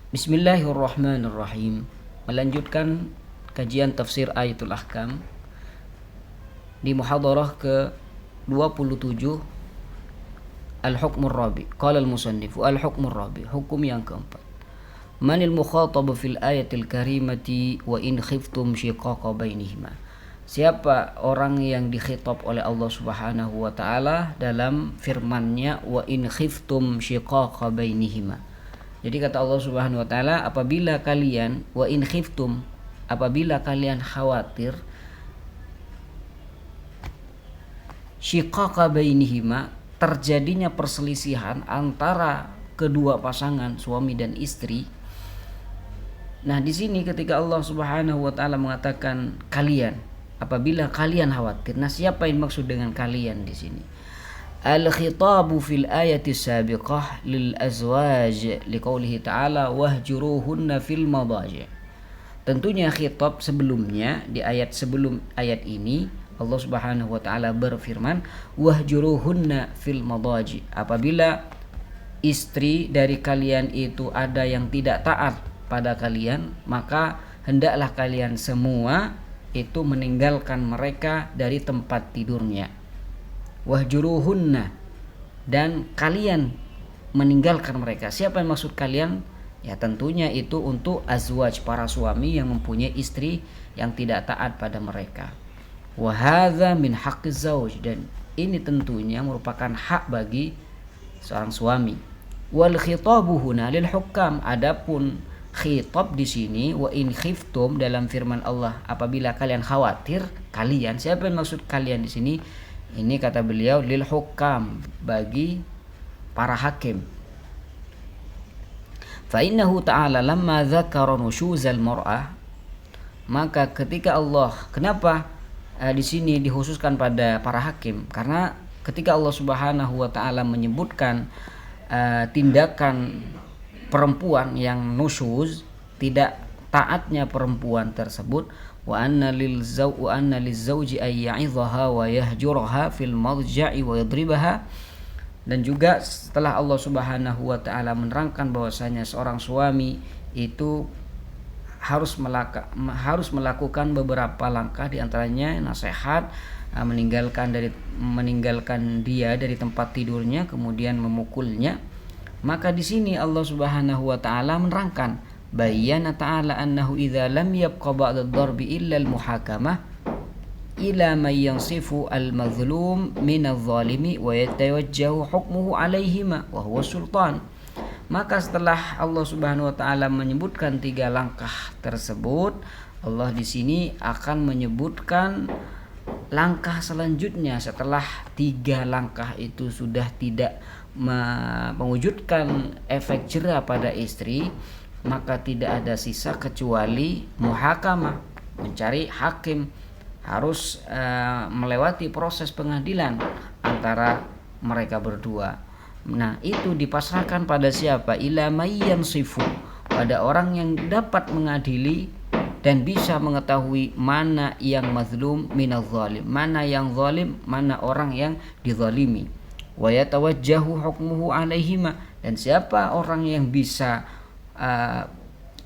Bismillahirrahmanirrahim. Melanjutkan kajian tafsir Ayatul Ahkam di muhadarah ke 27, Al-Hukmur Rabi. Qala al-musannifu Al-Hukmur Rabi, hukum yang keempat. Manil mukhatabu fil ayatil karimati wa in khiftum shiqaqa bainihima. Siapa orang yang dikhitab oleh Allah Subhanahu wa taala dalam firman-Nya wa in khiftum shiqaqa bainihima. Jadi kata Allah Subhanahu wa taala, apabila kalian wa in khiftum, apabila kalian khawatir syiqaqa bainihima, terjadinya perselisihan antara kedua pasangan suami dan istri. Nah, di sini ketika Allah Subhanahu wa taala mengatakan kalian, apabila kalian khawatir. Nah, siapa yang maksud dengan kalian di sini? Al-khitabu fil ayati sabiqah lil azwaj liqaulihi ta'ala wahjuruhunna fil madaji'. Tentunya khitab sebelumnya di ayat sebelum ayat ini Allah Subhanahu wa taala berfirman wahjuruhunna fil madaji'. Apabila istri dari kalian itu ada yang tidak taat pada kalian, maka hendaklah kalian semua itu meninggalkan mereka dari tempat tidurnya. Wahjuruhunna, dan kalian meninggalkan mereka. Siapa yang maksud kalian? Ya tentunya itu untuk azwaj, para suami yang mempunyai istri yang tidak taat pada mereka. Wa hadza min haqqiz zauj, dan ini tentunya merupakan hak bagi seorang suami. Wal khitabu huna lil hukam, adapun khitab di sini wa in khiftum dalam firman Allah, apabila kalian khawatir, kalian, siapa yang maksud kalian di sini? Ini kata beliau lil hukam, bagi para hakim. Fa innahu ta'ala lamma dzakara nusyuzal mar'ah, maka ketika Allah, kenapa di sini dikhususkan pada para hakim? Karena ketika Allah Subhanahu wa taala menyebutkan tindakan perempuan yang nusyuz, tidak taatnya perempuan tersebut, wa anna lizauji ay ya'idhaha wa yahjuraha fil madja'i wa yadribaha, dan juga setelah Allah Subhanahu wa taala menerangkan bahwasanya seorang suami itu harus melakukan beberapa langkah, di antaranya nasihat, meninggalkan dia dari tempat tidurnya, kemudian memukulnya. Maka di sini Allah Subhanahu wa taala menerangkan, bayyana ta'ala annahu idza lam yabqa ba'da ad-darbi illa al-muhakamah ila man yansifu al-mazlum min adh-dhalimi wa yatawajjahu hukmuhu alaihima wa huwa sultan. Maka setelah Allah Subhanahu wa taala menyebutkan 3 langkah tersebut, Allah di sini akan menyebutkan langkah selanjutnya. Setelah 3 langkah itu sudah tidak mewujudkan efek jera pada istri, maka tidak ada sisa kecuali muhakamah, mencari hakim, harus melewati proses pengadilan antara mereka berdua. Nah, itu dipasrahkan pada siapa? Ila mayyan sifu, pada orang yang dapat mengadili dan bisa mengetahui mana yang mazlum minaz zalim, mana yang zalim, mana orang yang dizalimi. Wa yatawajjahu hukmuhu alaihima, dan siapa orang yang bisa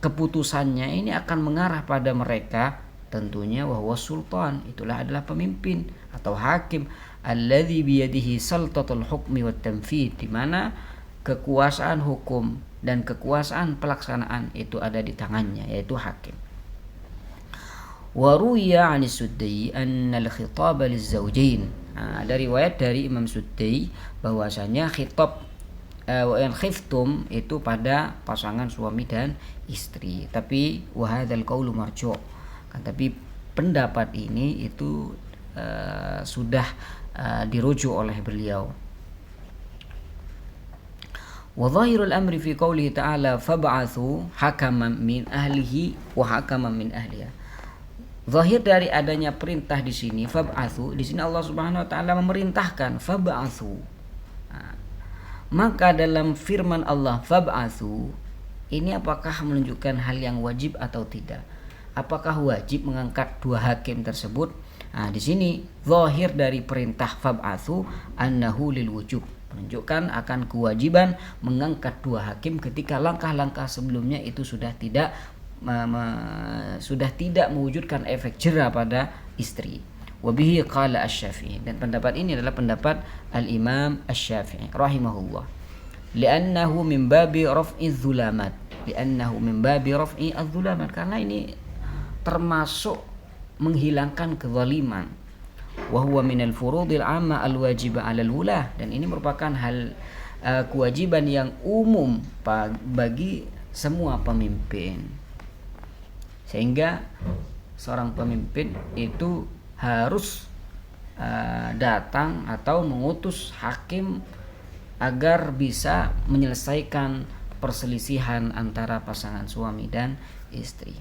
keputusannya ini akan mengarah pada mereka, tentunya wahwa sultan, itulah adalah pemimpin atau hakim, alladzi biyadihi saltatul hukmi wat tanfidz, di mana kekuasaan hukum dan kekuasaan pelaksanaan itu ada di tangannya, yaitu hakim. Wa ruwiya 'anis Suddi anna al-khitab liz-zawjain. Ada riwayat dari Imam Suddi bahwasanya khitab wa in khiftum itu pada pasangan suami dan istri. Tapi wa hadzal qaulu marju', tapi pendapat ini itu sudah dirujuk oleh beliau. Wa dhahirul amri fi qoulihi ta'ala fab'athu hakaman min ahlihi wa hakaman min ahliha. Zahir dari adanya perintah di sini fab'athu, di sini Allah Subhanahu wa taala memerintahkan fab'athu. Maka dalam firman Allah fab'athu ini apakah menunjukkan hal yang wajib atau tidak? Apakah wajib mengangkat 2 hakim tersebut? Di sini zahir dari perintah fab'athu annahu lil wujub, menunjukkan akan kewajiban mengangkat dua hakim ketika langkah-langkah sebelumnya itu sudah tidak mewujudkan efek jera pada istri. Wabihi qala asy-Syafi'i, dan pendapat ini adalah pendapat al-Imam asy-Syafi'i rahimahullah. Li'annahu min babi raf'i dzulamat. Karena ini termasuk menghilangkan kezaliman. Wa huwa minal furudil 'amma al-wajibah 'alal wulah, dan ini merupakan hal kewajiban yang umum bagi semua pemimpin. Sehingga seorang pemimpin itu harus datang atau mengutus hakim agar bisa menyelesaikan perselisihan antara pasangan suami dan istri.